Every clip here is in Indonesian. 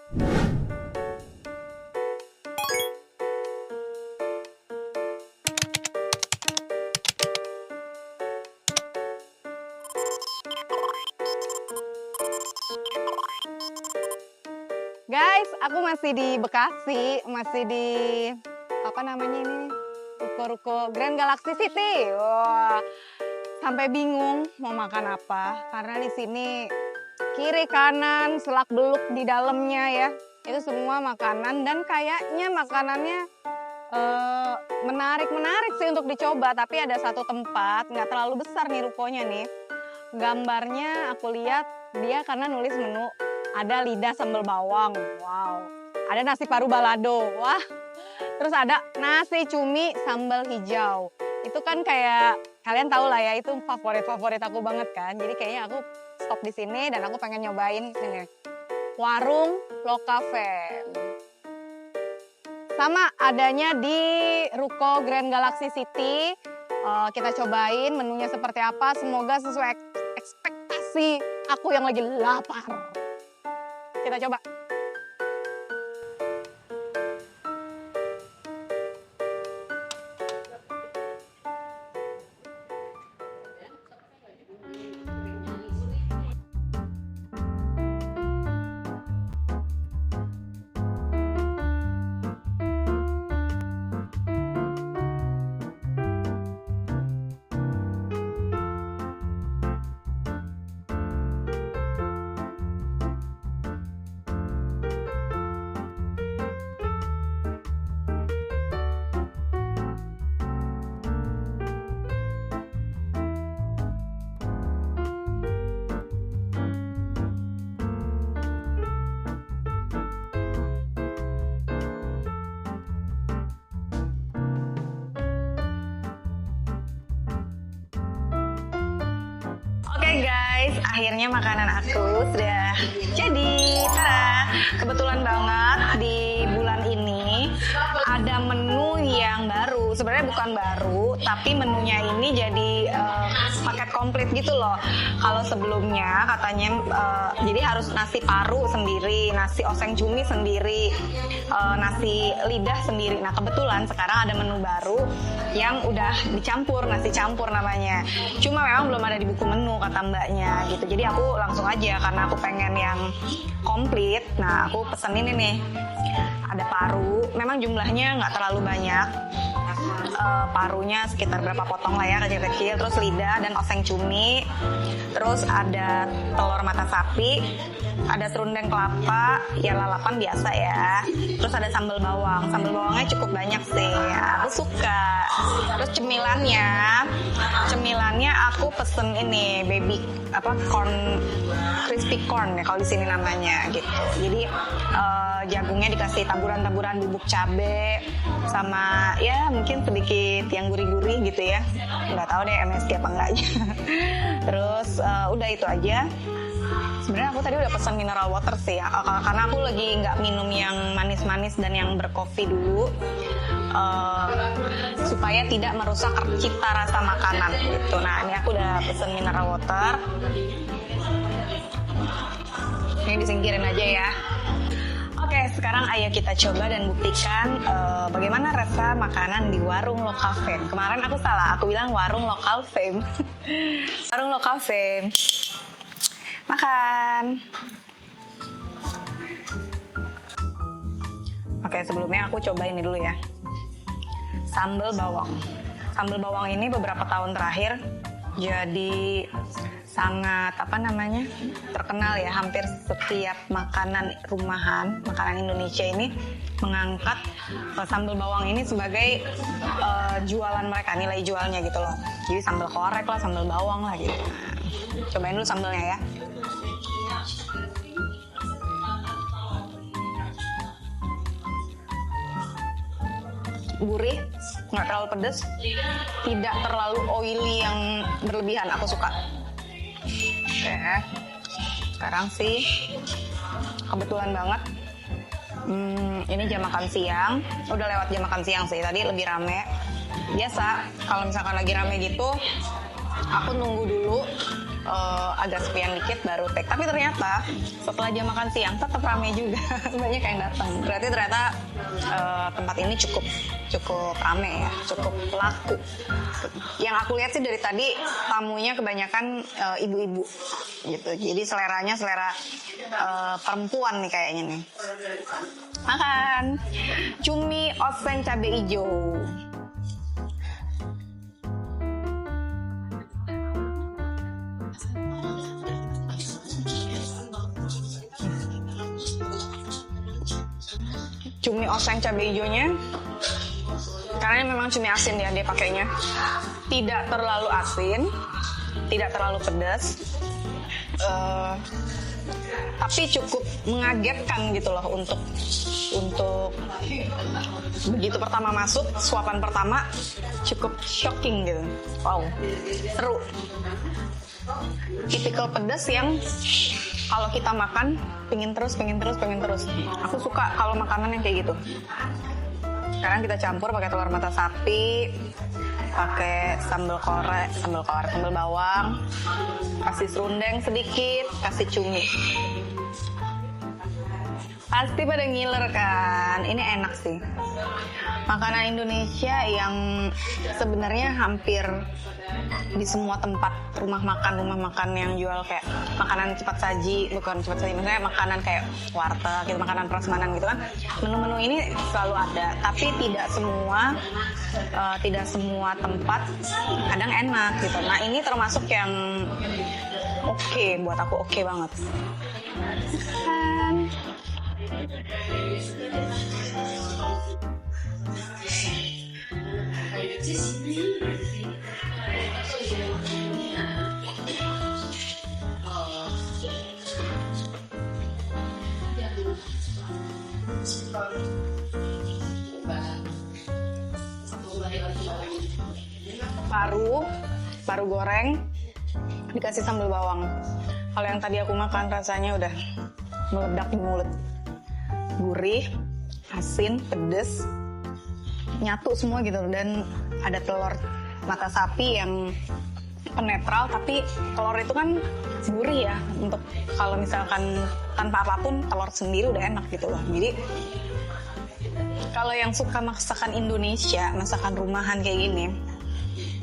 Guys, aku masih di Bekasi, masih di apa namanya ini? Ruko-ruko Grand Galaxy City. Wah, sampai bingung mau makan apa karena di sini kiri kanan selak beluk di dalamnya ya. Itu semua makanan dan kayaknya makanannya menarik sih untuk dicoba. Tapi ada satu tempat nggak terlalu besar nih rukonya nih. Gambarnya aku lihat dia karena nulis menu. Ada lidah sambal bawang, wow. Ada nasi paru balado, wah. Terus ada nasi cumi sambal hijau. Itu kan kayak, kalian tahu lah ya, itu favorit aku banget kan. Jadi kayaknya aku stop di sini dan aku pengen nyobain ini. Warung Locafe. Sama adanya di Ruko Grand Galaxy City. Kita cobain menunya seperti apa, semoga sesuai ekspektasi aku yang lagi lapar. Kita coba. Oke guys, akhirnya makanan aku sudah jadi. Tada! Kebetulan banget di bulan ini ada menu yang baru. Sebenarnya bukan baru, tapi menunya ini jadi paket komplit gitu loh. Kalau sebelumnya katanya jadi harus nasi paru sendiri, nasi oseng cumi sendiri, nasi lidah sendiri. Nah kebetulan sekarang ada menu baru yang udah dicampur, nasi campur namanya. Cuma memang belum ada di buku menu kata mbaknya gitu. Jadi aku langsung aja karena aku pengen yang komplit. Nah aku pesen ini nih. Ada paru, memang jumlahnya nggak terlalu banyak. Parunya sekitar berapa potong lah ya, kecil-kecil. Terus lidah dan oseng cumi. Terus ada telur mata sapi. Ada serundeng kelapa, ya lalapan biasa ya. Terus ada sambal bawang. Sambal bawangnya cukup banyak sih. Aku suka. Terus cemilannya aku pesen ini baby corn, crispy corn ya kalau di sini namanya gitu. Jadi jagungnya dikasih taburan-taburan bubuk cabe sama ya mungkin sedikit yang gurih-gurih gitu ya. Nggak tahu deh MSG apa enggaknya. Terus udah itu aja. Sebenarnya aku tadi udah pesan mineral water sih ya, karena aku lagi nggak minum yang manis-manis dan yang berkopi dulu, supaya tidak merusak cita rasa makanan gitu. Nah ini aku udah pesen mineral water, ini disingkirin aja ya. Oke, sekarang ayo kita coba dan buktikan bagaimana rasa makanan di warung Locafe. Kemarin aku salah, aku bilang warung lokal fame. Warung lokal fame. Makan. Oke, sebelumnya aku coba ini dulu ya. Sambal bawang. Sambal bawang ini beberapa tahun terakhir jadi sangat terkenal ya. Hampir setiap makanan rumahan, makanan Indonesia ini mengangkat sambal bawang ini sebagai jualan mereka, nilai jualnya gitu loh. Jadi sambal korek lah, sambal bawang lah gitu. Nah, cobain dulu sambalnya ya. Gurih, nggak terlalu pedas, tidak terlalu oily yang berlebihan, aku suka. Oke, sekarang sih kebetulan banget ini jam makan siang, udah lewat jam makan siang sih, tadi lebih rame. Biasa kalau misalkan lagi rame gitu, aku nunggu dulu agak sepian dikit baru take. Tapi ternyata setelah jam makan siang tetap ramai juga. Banyak yang datang. Berarti ternyata tempat ini cukup rame ya, cukup laku. Yang aku lihat sih dari tadi tamunya kebanyakan ibu-ibu gitu. Jadi seleranya selera perempuan nih kayaknya nih. Makan cumi oseng cabai hijau. Cumi oseng cabai hijaunya, karena memang cumi asin ya dia pakainya, tidak terlalu asin, tidak terlalu pedas, tapi cukup mengagetkan gitu loh untuk begitu pertama masuk, suapan pertama cukup shocking gitu. Wow, seru. Tipikal pedas yang kalau kita makan pengen terus. Aku suka kalau makanan yang kayak gitu. Sekarang kita campur pakai telur mata sapi, pakai sambal bawang, kasih serundeng sedikit, kasih cumi. Pasti pada ngiler kan? Ini enak sih. Makanan Indonesia yang sebenarnya hampir di semua tempat rumah makan yang jual kayak makanan cepat saji, maksudnya makanan kayak warteg gitu, makanan prasmanan gitu kan, menu-menu ini selalu ada, tapi tidak semua tempat kadang enak gitu. Nah ini termasuk yang oke, buat aku oke banget. Paru goreng dikasih sambal bawang. Kalau yang tadi aku makan rasanya udah meledak di mulut. Gurih, asin, pedes, nyatu semua gitu. Dan ada telur mata sapi yang penetral, tapi telur itu kan gurih ya. Untuk kalau misalkan tanpa apapun, telur sendiri udah enak gitu loh. Jadi kalau yang suka masakan Indonesia, masakan rumahan kayak gini,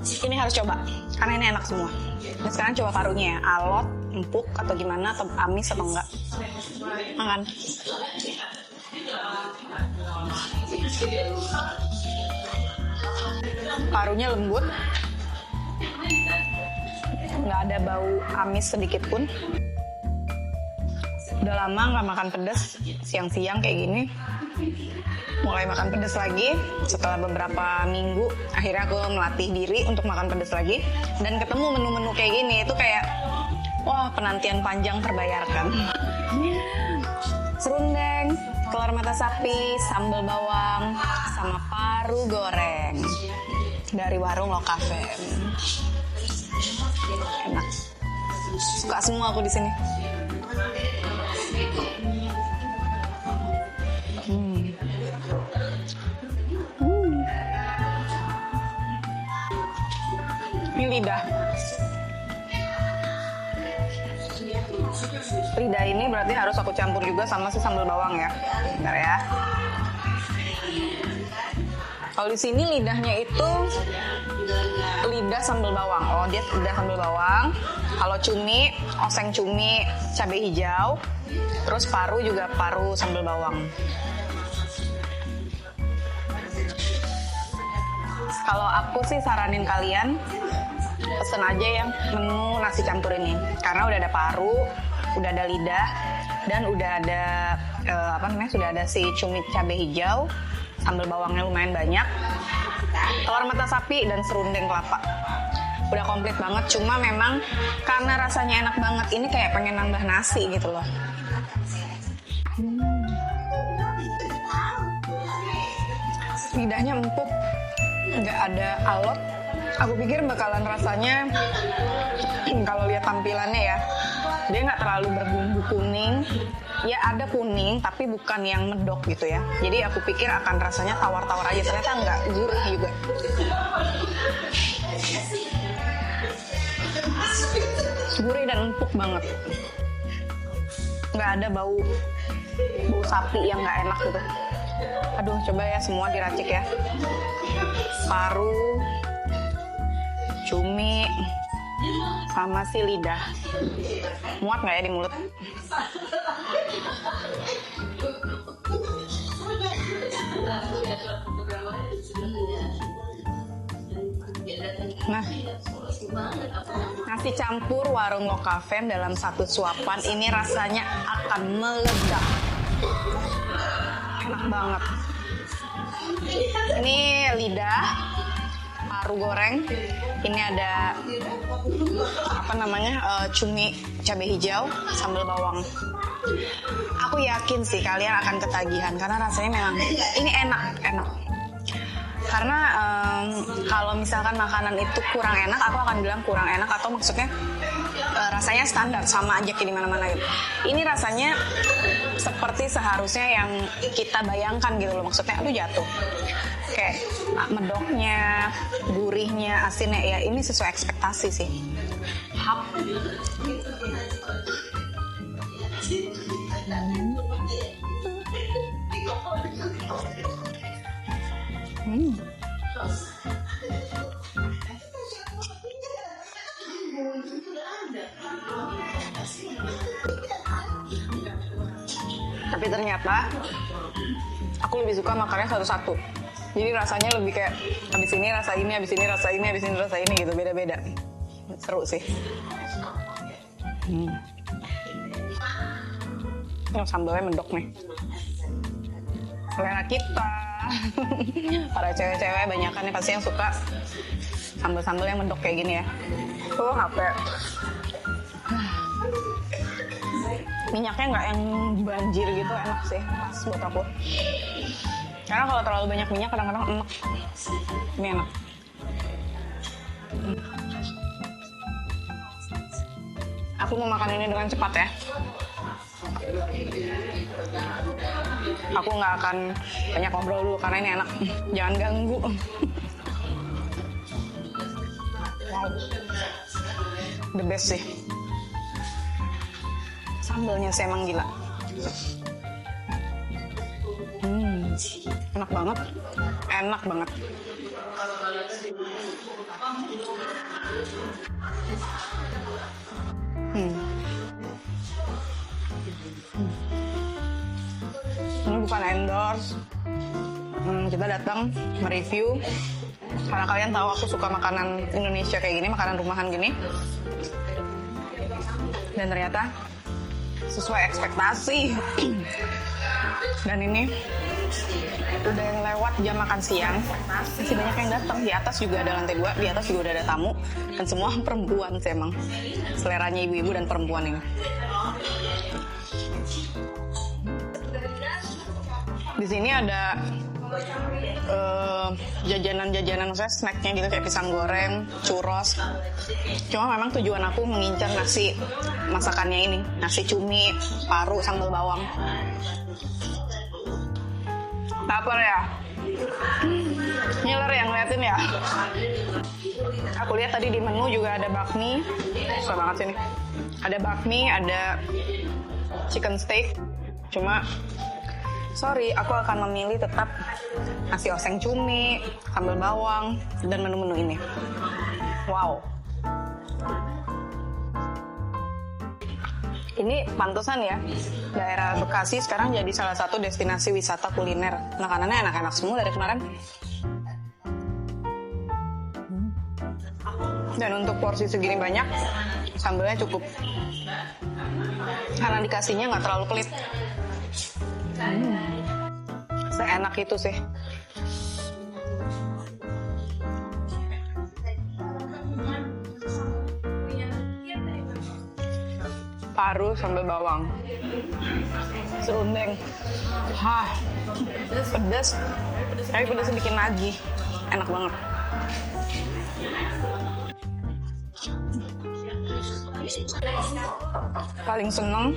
ini harus coba, karena ini enak semua. Dan sekarang coba parunya ya, alot, empuk, atau gimana, atau amis atau enggak. Makan. Parunya lembut, nggak ada bau amis sedikit pun. Udah lama nggak makan pedas, siang-siang kayak gini. Mulai makan pedas lagi setelah beberapa minggu. Akhirnya aku melatih diri untuk makan pedas lagi, dan ketemu menu-menu kayak gini itu kayak wah, penantian panjang terbayarkan. Serundeng, telur mata sapi, sambal bawang, sama paru goreng dari warung Lokafe. Enak, suka semua aku di sini. Ini lidah ini berarti harus aku campur juga sama si sambal bawang ya. Bentar ya. Kalau di sini lidahnya itu lidah sambal bawang. Oh, dia lidah sambal bawang. Kalau cumi, oseng cumi, cabai hijau. Terus paru juga paru sambal bawang. Kalau aku sih saranin kalian pesen aja yang menu nasi campur ini, karena udah ada paru, udah ada lidah, dan udah ada sudah ada si cumi cabai hijau, sambal bawangnya lumayan banyak, telur mata sapi, dan serundeng kelapa. Udah komplit banget. Cuma memang karena rasanya enak banget, ini kayak pengen nambah nasi gitu loh. Lidahnya empuk, nggak ada alot. Aku pikir bakalan rasanya, kalau lihat tampilannya ya, dia nggak terlalu berbumbu kuning. Ya ada kuning, tapi bukan yang medok gitu ya. Jadi aku pikir akan rasanya tawar-tawar aja, ternyata nggak, gurih juga. Gurih dan empuk banget. Nggak ada bau sapi yang nggak enak gitu. Aduh, coba ya semua diracik ya. Paru, cumi, sama si lidah. Muat nggak ya di mulut? Nah, nasi campur warung Lokaven dalam satu suapan ini rasanya akan meledak. Enak banget. Ini lidah, paru goreng. Ini ada cumi cabai hijau, sambal bawang. Aku yakin sih kalian akan ketagihan karena rasanya memang ini enak. Karena kalau misalkan makanan itu kurang enak, aku akan bilang kurang enak, atau maksudnya rasanya standar sama aja kayak di mana-mana gitu. Ini rasanya seperti seharusnya yang kita bayangkan gitu loh, maksudnya aduh jatuh. Kayak medoknya, gurihnya, asinnya ya ini sesuai ekspektasi sih. Hap. Tapi ternyata aku lebih suka makannya satu-satu. Jadi rasanya lebih kayak habis ini rasa ini, habis ini rasa ini, habis ini rasa ini gitu, beda-beda. Seru sih. Yang sambalnya mendok nih. Selera kita. Para cewek-cewek banyakan pasti yang suka sambal-sambal yang mendok kayak gini ya. Tuh HP. Minyaknya nggak yang banjir gitu, enak sih, pas buat aku. Karena kalau terlalu banyak minyak kadang-kadang enak. Ini enak. Aku mau makan ini dengan cepat ya. Aku nggak akan banyak ngobrol dulu karena ini enak. Jangan ganggu. Wow. The best sih. Sambalnya sih emang gila. Enak banget. Enak banget. Ini bukan endorse. Kita datang mereview karena kalian tahu aku suka makanan Indonesia kayak gini, makanan rumahan gini. Dan ternyata sesuai ekspektasi. Dan ini udah yang lewat jam makan siang, masih banyak yang datang. Di atas juga ada lantai 2, di atas juga udah ada tamu, dan semua perempuan sih emang. Seleranya ibu-ibu dan perempuan ini. Di sini ada jajanan-jajanan, saya snacknya gitu kayak pisang goreng, churros. Cuma memang tujuan aku mengincar nasi masakannya ini, nasi cumi, paru, sambal bawang. Lapar ya? Ngiler ya ngeliatin ya? Aku lihat tadi di menu juga ada bakmi. Susah banget sih nih. Ada bakmi, ada chicken steak. Cuma sorry, aku akan memilih tetap nasi oseng cumi, sambal bawang, dan menu-menu ini. Wow. Ini pantesan ya, daerah Bekasi sekarang jadi salah satu destinasi wisata kuliner. Makanannya enak-enak semua dari kemarin. Dan untuk porsi segini banyak, sambalnya cukup. Karena dikasihnya nggak terlalu pelit. Seenak itu sih. Paru sambal bawang, serundeng, pedas, tapi pedasnya bikin nagih, enak banget. Paling seneng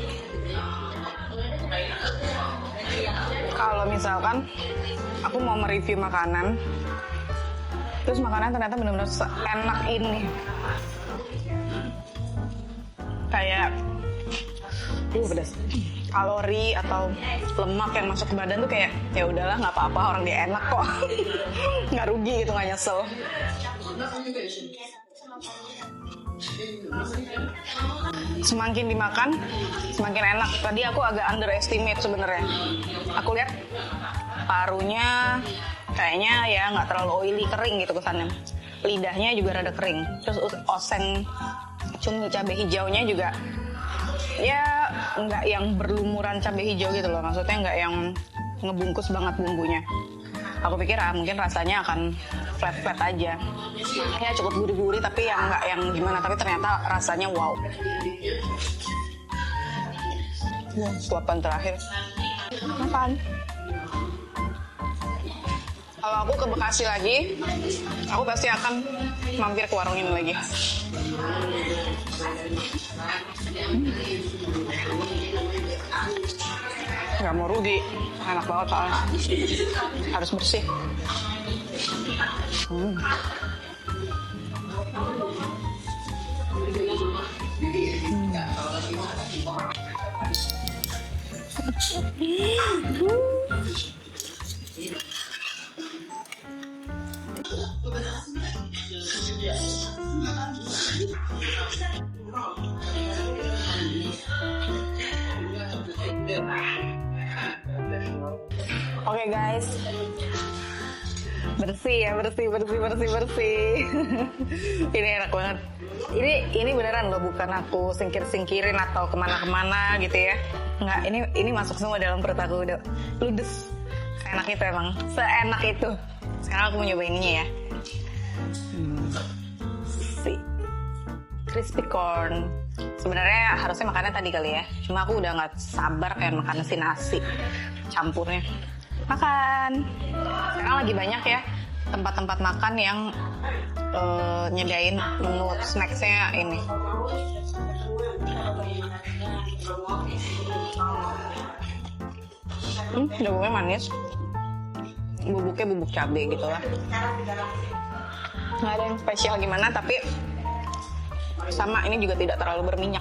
kalau misalkan aku mau mereview makanan, terus makanan ternyata benar-benar enak ini. kayak pedas. Kalori atau lemak yang masuk ke badan tuh kayak ya udahlah nggak apa-apa, orang dia enak kok. Nggak rugi gitu, nggak nyesel. Semakin dimakan semakin enak. Tadi aku agak underestimate sebenarnya. Aku lihat parunya kayaknya ya nggak terlalu oily, kering gitu kesannya. Lidahnya juga rada kering. Terus oseng cumi cabai hijaunya juga ya nggak yang berlumuran cabai hijau gitu loh. Maksudnya nggak yang ngebungkus banget bumbunya. Aku pikir mungkin rasanya akan flat-flat aja. Ya cukup gurih-gurih tapi yang nggak yang gimana. Tapi ternyata rasanya wow. Suapan terakhir. Makan. Kalau aku ke Bekasi lagi, aku pasti akan mampir ke warung ini lagi. Nggak mau rugi, enak banget soalnya. Harus bersih. Oke guys, bersih ya, bersih. Ini enak banget. Ini beneran loh, bukan aku singkirin atau kemana-kemana gitu ya. Nggak, ini masuk semua dalam perut aku, udah ludes. Seenak itu emang, seenak itu. Sekarang aku mau nyobain ininya ya. Crispy corn. Sebenarnya harusnya makannya tadi kali ya. Cuma aku udah nggak sabar kayak makan si nasi campurnya. Makan. Sekarang lagi banyak ya tempat-tempat makan yang nyediain menu snacksnya ini. Bubuknya manis. Bubuknya bubuk cabai gitu lah. Nggak ada yang spesial gimana, tapi sama ini juga tidak terlalu berminyak.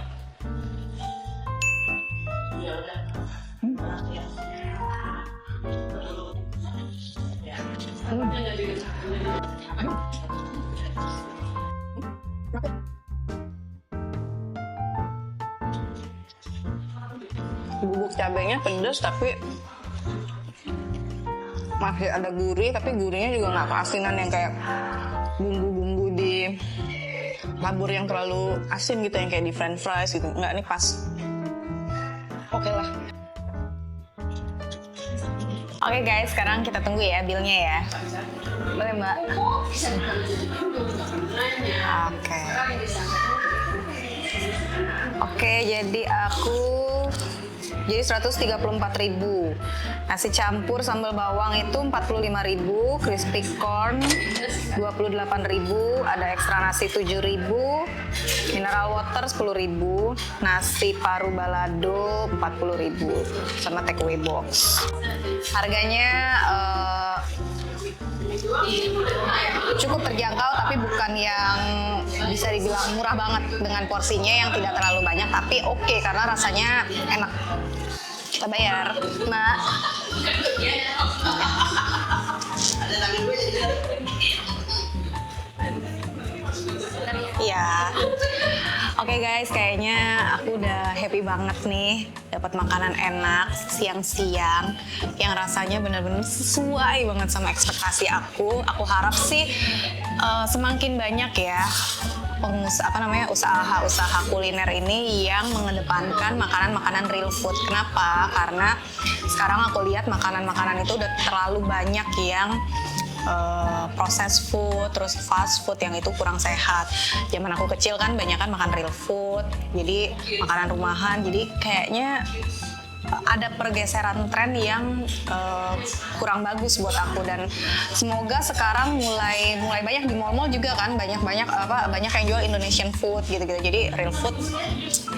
Bubuk cabainya pedas tapi masih ada gurih, tapi gurihnya juga nggak keasinan yang kayak bumbu-bumbu di labur yang terlalu asin gitu, yang kayak di french fries gitu. Nggak, ini pas. Oke lah. Oke guys, sekarang kita tunggu ya bilnya ya. Boleh mbak? Oke, jadi aku 134.000. Nasi campur sambal bawang itu 45.000, crispy corn 28.000, ada ekstra nasi 7.000, mineral water 10.000, nasi paru balado 40.000, sama takeaway box. Harganya cukup terjangkau, tapi bukan yang bisa dibilang murah banget dengan porsinya yang tidak terlalu banyak, tapi oke karena rasanya enak. Kita bayar, Mbak. Iya. Oke guys, kayaknya aku udah happy banget nih dapat makanan enak siang-siang yang rasanya benar-benar sesuai banget sama ekspektasi aku. Aku harap sih semakin banyak ya usaha kuliner ini yang mengedepankan makanan-makanan real food. Kenapa? Karena sekarang aku lihat makanan-makanan itu udah terlalu banyak yang processed food, terus fast food yang itu kurang sehat. Zaman aku kecil kan banyak kan makan real food, jadi makanan rumahan. Jadi kayaknya ada pergeseran tren yang kurang bagus buat aku, dan semoga sekarang mulai banyak di mall-mall juga kan, banyak yang jual Indonesian food gitu-gitu. Jadi real food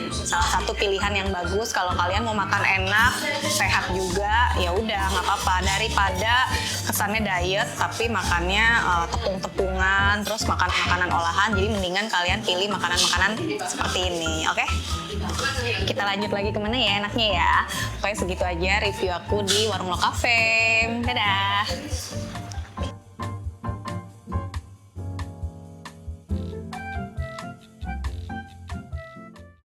salah satu pilihan yang bagus kalau kalian mau makan enak, sehat juga. Ya udah nggak apa-apa, daripada kesannya diet tapi makannya tepung-tepungan, terus makan makanan olahan. Jadi mendingan kalian pilih makanan-makanan seperti ini, oke? Kita lanjut lagi kemana ya enaknya ya. Pokoknya segitu aja review aku di Warung Lo Cafe. Dadah!